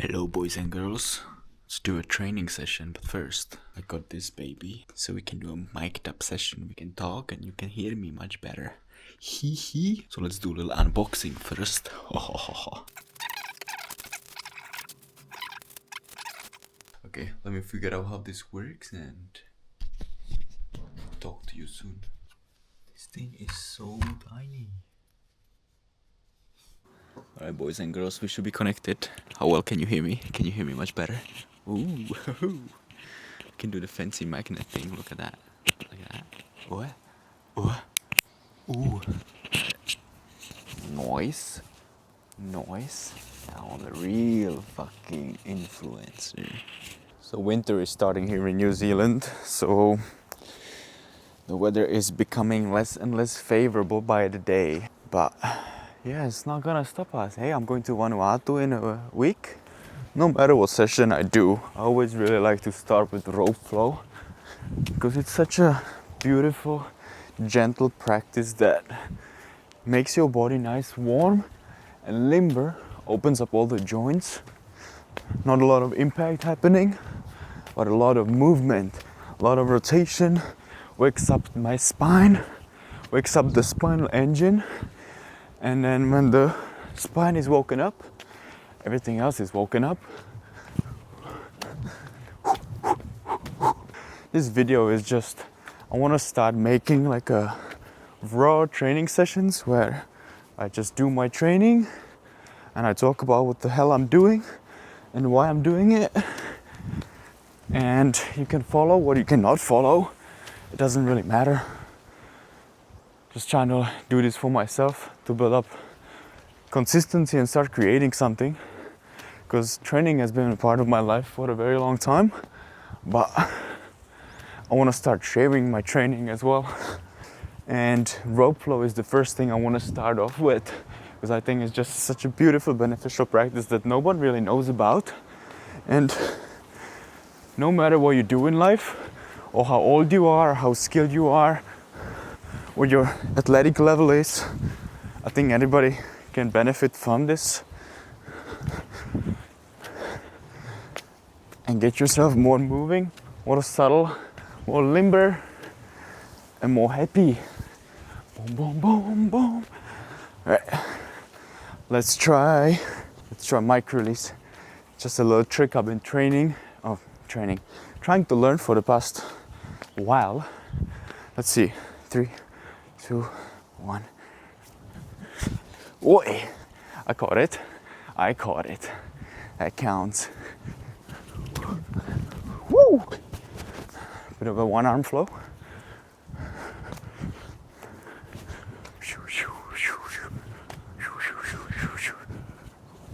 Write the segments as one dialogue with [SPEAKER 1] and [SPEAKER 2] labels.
[SPEAKER 1] Hello boys and girls, let's do a training session, but first I got this baby so we can do a mic'd up session. We can talk and you can hear me much better. Hee hee. So let's do a little unboxing first. Okay, let me figure out how this works and talk to you soon. This thing is so tiny. Alright boys and girls, we should be connected. How well can you hear me? Can you hear me much better? Ooh, I can do the fancy magnet thing, look at that. Look at that. What? What? Ooh. Noise. Now I'm a real fucking influencer. So winter is starting here in New Zealand, so the weather is becoming less and less favorable by the day. But yeah, it's not gonna stop us. Hey, I'm going to Vanuatu in a week. No matter what session I do, I always really like to start with rope flow because it's such a beautiful, gentle practice that makes your body nice, warm and limber, opens up all the joints. Not a lot of impact happening, but a lot of movement, a lot of rotation, wakes up my spine, wakes up the spinal engine. And then when the spine is woken up, everything else is woken up. This video is just, I want to start making like a raw training sessions where I just do my training and I talk about what the hell I'm doing and why I'm doing it. And you can follow what you cannot follow. It doesn't really matter. Just trying to do this for myself to build up consistency and start creating something, because training has been a part of my life for a very long time, but I want to start sharing my training as well. And rope flow is the first thing I want to start off with, because I think it's just such a beautiful, beneficial practice that no one really knows about. And no matter what you do in life, or how old you are, or how skilled you are, what your athletic level is, I think anybody can benefit from this and get yourself more moving, more subtle, more limber and more happy. Boom, boom, boom, boom. All right, let's try mic release. Just a little trick I've been trying to learn for the past while. Let's see, 3, 2, 1. Oi! I caught it. That counts. Woo! Bit of a one arm flow.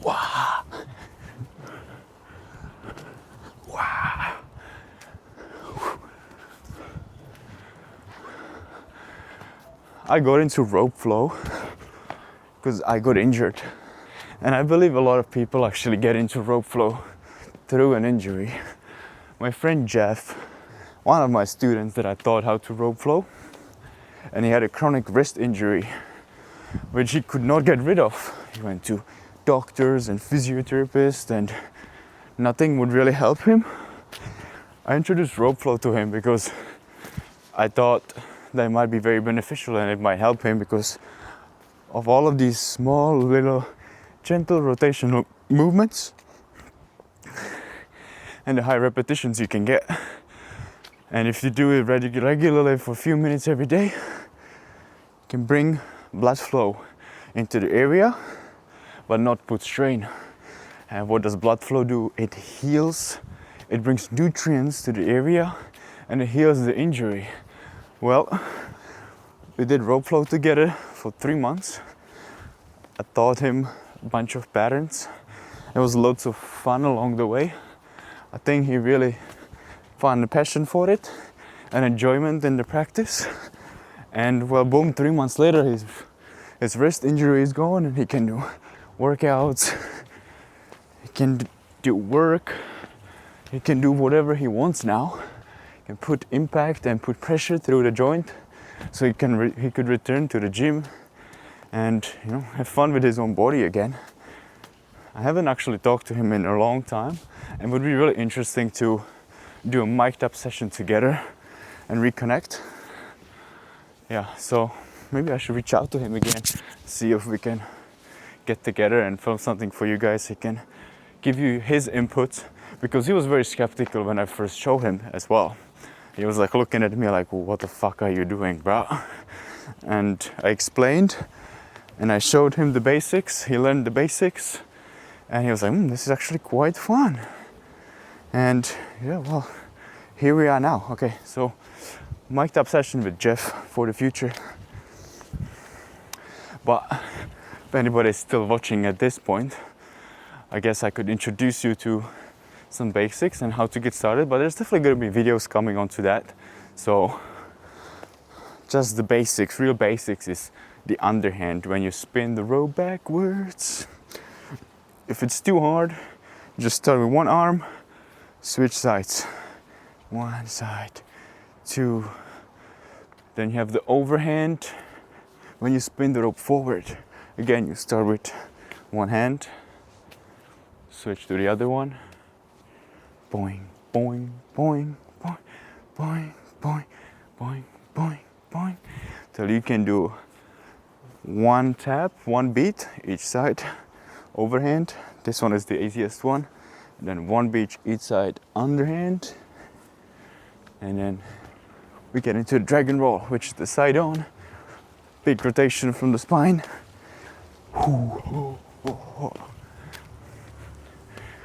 [SPEAKER 1] Wow! Wow! I got into rope flow because I got injured. And I believe a lot of people actually get into rope flow through an injury. My friend Jeff, one of my students that I taught how to rope flow, and he had a chronic wrist injury, which he could not get rid of. He went to doctors and physiotherapists and nothing would really help him. I introduced rope flow to him because I thought that it might be very beneficial and it might help him because of all of these small little gentle rotational movements and the high repetitions you can get. And if you do it regularly for a few minutes every day, you can bring blood flow into the area but not put strain. And what does blood flow do? It heals, it brings nutrients to the area and it heals the injury. Well, we did rope flow together for 3 months. I taught him a bunch of patterns. There was lots of fun along the way. I think he really found a passion for it and enjoyment in the practice. And well, boom, 3 months later, his wrist injury is gone and he can do workouts, he can do work, he can do whatever he wants now. He can put impact and put pressure through the joint so he could return to the gym and have fun with his own body again. I haven't actually talked to him in a long time, and it would be really interesting to do a mic'd up session together and reconnect. Yeah, so maybe I should reach out to him again, see if we can get together and film something for you guys. He can give you his input, because he was very skeptical when I first showed him as well. He was like looking at me like, well, what the fuck are you doing, bro? And I explained and I showed him the basics. He learned the basics and he was like, this is actually quite fun. And yeah, well, here we are now. Okay, so mic'd up session with Jeff for the future. But if anybody's still watching at this point, I guess I could introduce you to some basics and how to get started, but there's definitely going to be videos coming onto that. So just the basics, real basics, is the underhand when you spin the rope backwards. If it's too hard, just start with one arm, switch sides, one side, two. Then you have the overhand when you spin the rope forward. Again, you start with one hand, switch to the other one. Boing, boing, boing, boing, boing, boing, boing, boing, boing. Till you can do one tap, one beat each side, overhand. This one is the easiest one. And then one beat each side, underhand. And then we get into the dragon roll, which is the side on. Big rotation from the spine.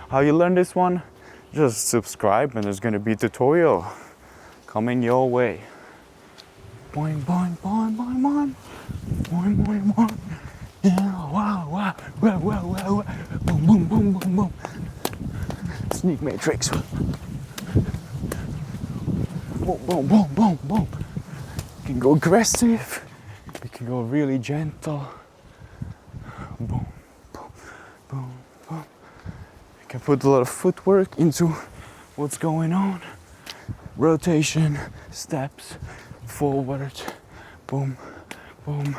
[SPEAKER 1] How you learn this one? Just subscribe and there's gonna be a tutorial coming your way. Boing, boing, boing, boing, boing. Boing, boing, boing. Yeah, wow, wow, wow, wow, wow, wow. Boom, boom, boom, boom, boom. Sneak matrix. Boom, boom, boom, boom, boom. You can go aggressive. You can go really gentle. Boom, boom, boom, boom. You can put a lot of footwork into what's going on. Rotation, steps, forward, boom, boom,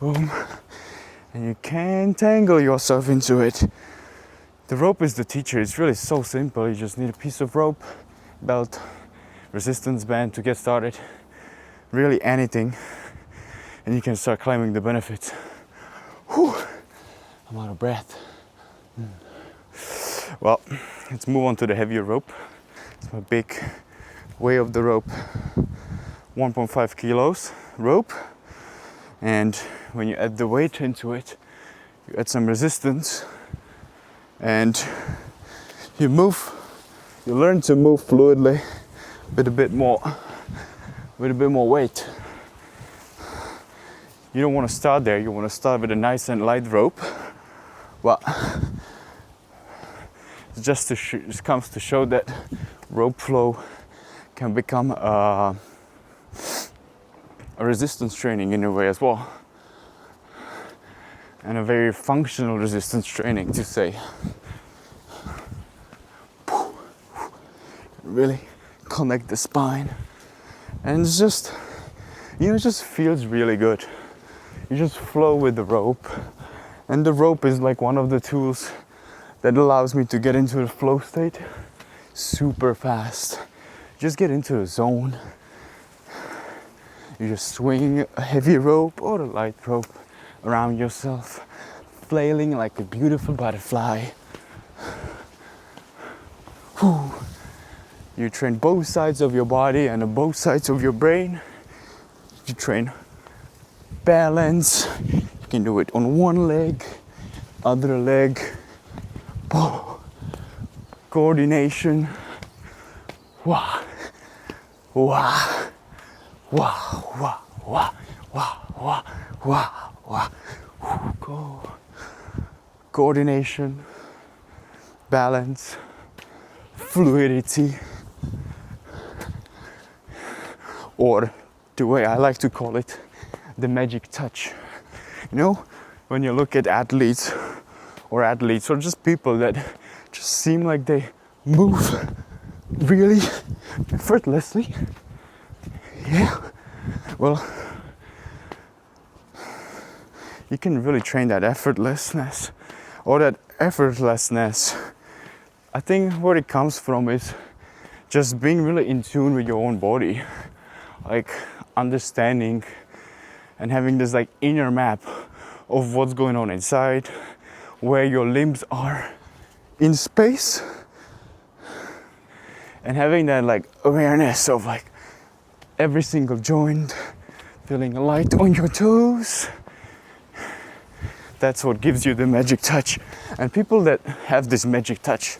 [SPEAKER 1] boom. And you can't tangle yourself into it. The rope is the teacher. It's really so simple. You just need a piece of rope, belt, resistance band to get started. Really anything. And you can start claiming the benefits. Whew. I'm out of breath. Well, let's move on to the heavier rope. It's my big way of the rope. 1.5 kilos rope. And when you add the weight into it, you add some resistance and you learn to move fluidly with a bit more weight. You don't want to start there. You want to start with a nice and light rope. Well, it just comes to show that rope flow can become a resistance training in a way as well, and a very functional resistance training to say. Really connect the spine, and it's just, it just feels really good. You just flow with the rope, and the rope is like one of the tools that allows me to get into the flow state super fast. Just get into a zone. You just swing a heavy rope or a light rope around yourself, flailing like a beautiful butterfly. Whew. You train both sides of your body and both sides of your brain. You train balance. You can do it on one leg, other leg. Coordination. Wow. Wow. Wow. Wow. Wow. Wow. Wow. Wow. Go. Coordination, balance, fluidity, or the way I like to call it, the magic touch. You know, when you look at athletes or just people that just seem like they move really effortlessly. Yeah, well, you can really train that effortlessness or that effortlessness. I think where it comes from is just being really in tune with your own body, like understanding and having this like inner map of what's going on inside, where your limbs are in space, and having that like awareness of like every single joint, feeling light on your toes. That's what gives you the magic touch. And people that have this magic touch,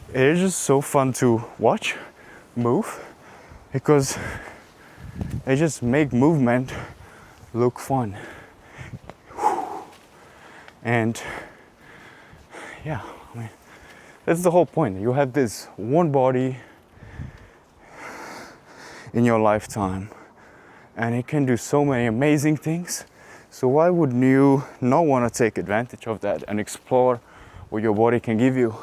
[SPEAKER 1] it is just so fun to watch move, because they just make movement look fun. And yeah, I mean, that's the whole point. You have this one body in your lifetime, and it can do so many amazing things. So why wouldn't you not want to take advantage of that and explore what your body can give you?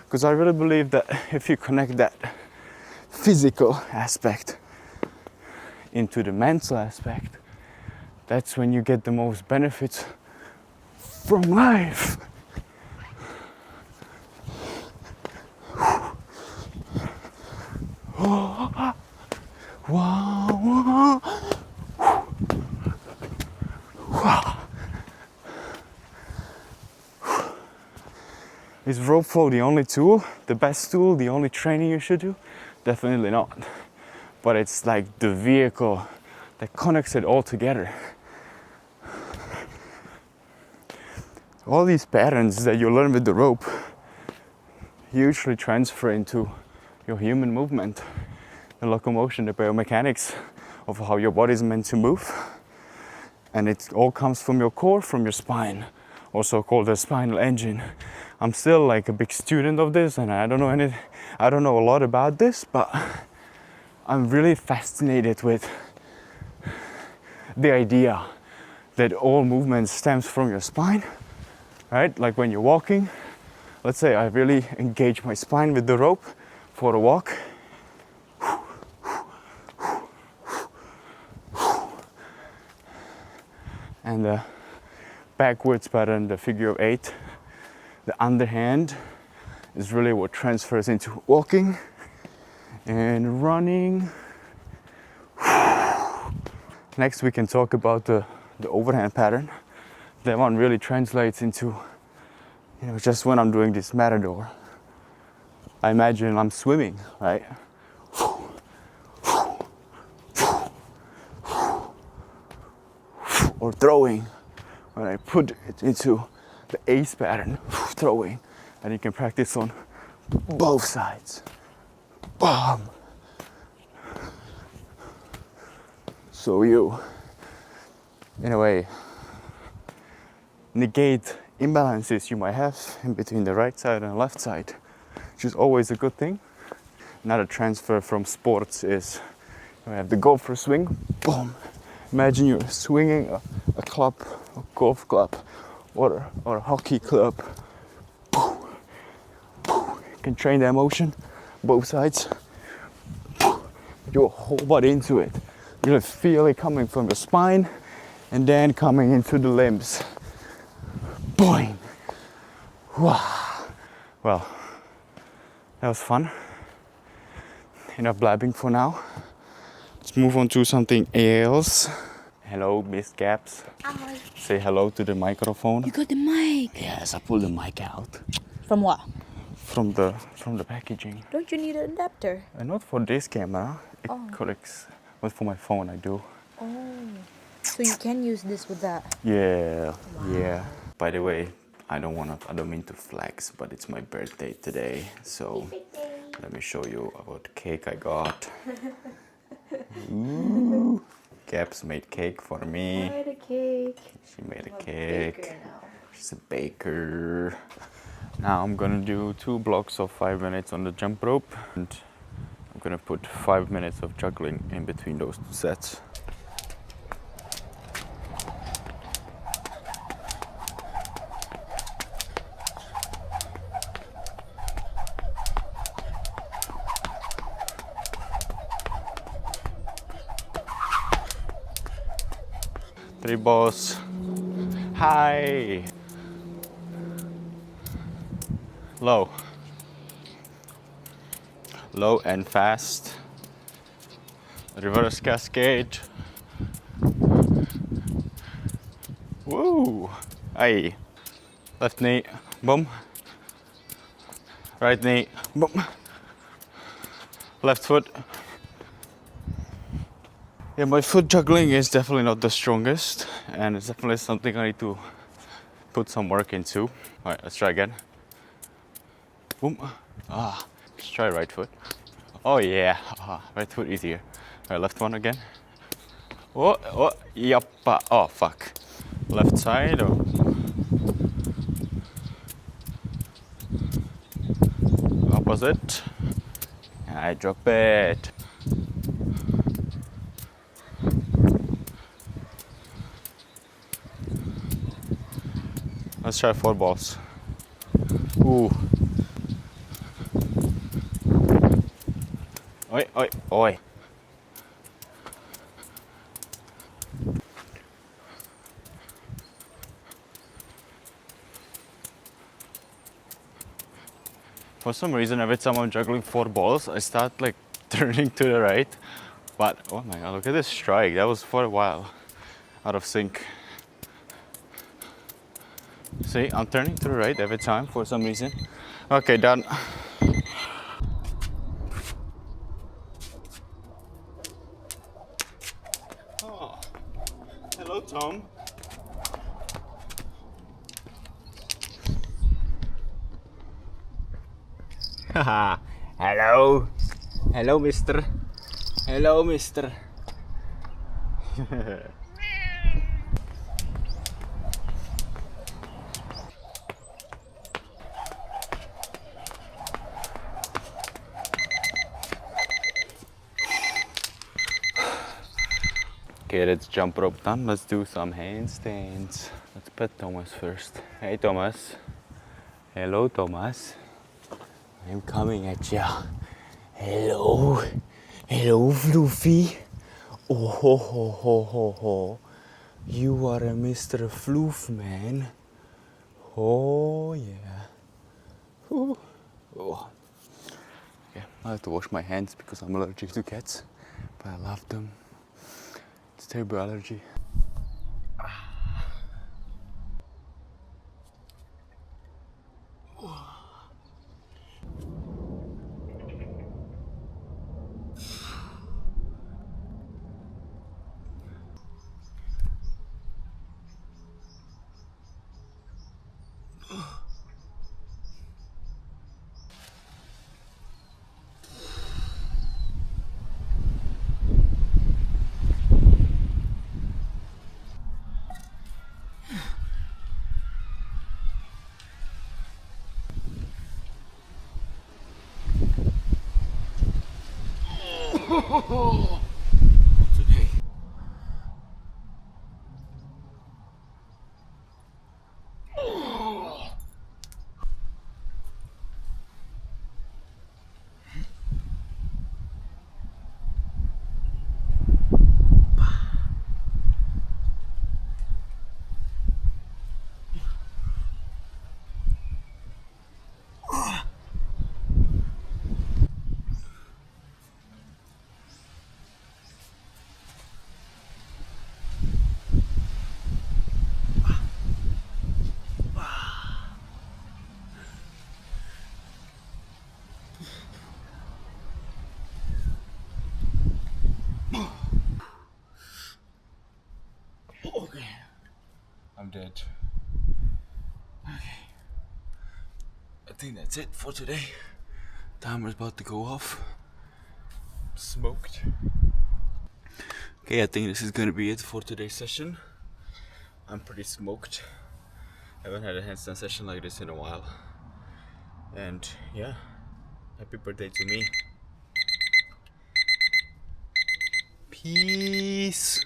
[SPEAKER 1] Because I really believe that if you connect that physical aspect into the mental aspect, that's when you get the most benefits from life. Wow. Is rope flow the only tool, the best tool, the only training you should do? Definitely not. But it's like the vehicle that connects it all together. All these patterns that you learn with the rope hugely transfer into your human movement, the locomotion, the biomechanics of how your body is meant to move. And it all comes from your core, from your spine, also called the spinal engine. I'm still like a big student of this, and I don't know a lot about this, but I'm really fascinated with the idea that all movement stems from your spine, right? Like when you're walking, let's say I really engage my spine with the rope for a walk. And the backwards pattern, the figure of 8, the underhand is really what transfers into walking and running. Next we can talk about the overhand pattern. That one really translates into, just when I'm doing this matador, I imagine I'm swimming, right? Or throwing, when I put it into the ace pattern, throwing, and you can practice on both sides. Bam! So you, in a way, negate imbalances you might have in between the right side and left side, which is always a good thing. Another transfer from sports is you have the golfer swing, boom. Imagine you're swinging a club, a golf club, or a hockey club. You can train that motion, both sides. Your whole body into it. You really feel it coming from your spine and then coming into the limbs. Boing! Wow. Well, that was fun. Enough blabbing for now. Let's move on to something else. Hello, Miss Gaps.
[SPEAKER 2] Hi.
[SPEAKER 1] Say hello to the microphone.
[SPEAKER 2] You got the mic.
[SPEAKER 1] Yes, I pulled the mic out.
[SPEAKER 2] From what?
[SPEAKER 1] From the packaging.
[SPEAKER 2] Don't you need an adapter?
[SPEAKER 1] Not for this camera. It collects, but for my phone I do.
[SPEAKER 2] Oh. So you can use this with that?
[SPEAKER 1] Yeah, yeah. By the way, I don't mean to flex, but it's my birthday today, so let me show you what cake I got. Ooh. Gaps made cake for me.
[SPEAKER 2] I made a cake.
[SPEAKER 1] She made a cake. She's a baker. Now I'm gonna do 2 blocks of 5 minutes on the jump rope, and I'm gonna put 5 minutes of juggling in between those 2 sets. Three balls, Hi. Low. Low and fast. Reverse cascade. Woo. Aye. Left knee. Boom. Right knee. Boom. Left foot. Yeah, my foot juggling is definitely not the strongest, and it's definitely something I need to put some work into. Alright, let's try again. Boom. Ah. Let's try right foot. Oh yeah. Right foot easier. Alright, left one again. Oh, yappa. Oh, fuck. Left side. Oh. Opposite. I drop it. Let's try 4 balls. Ooh. Oi, oi, oi. For some reason, every time I'm juggling 4 balls, I start like turning to the right. But oh my god, look at this strike. That was for a while out of sync. See, I'm turning to the right every time for some reason. Okay, done. Oh, hello, Tom. Haha. Hello. Hello, mister. Hello, mister. Okay, let's jump rope done. Let's do some handstands. Let's pet Thomas first. Hey, Thomas. Hello, Thomas. I'm coming at ya. Hello. Hello, Floofy. Oh, ho, ho, ho, ho, ho. You are a Mr. Floof, man. Oh, yeah. Ooh. Oh. Okay, I have to wash my hands because I'm allergic to cats. But I love them. It's a terrible allergy. Today. Okay. I'm dead. Okay. I think that's it for today. Timer's about to go off. Smoked. Okay, I think this is gonna be it for today's session. I'm pretty smoked. I haven't had a handstand session like this in a while. And yeah, happy birthday to me. Peace.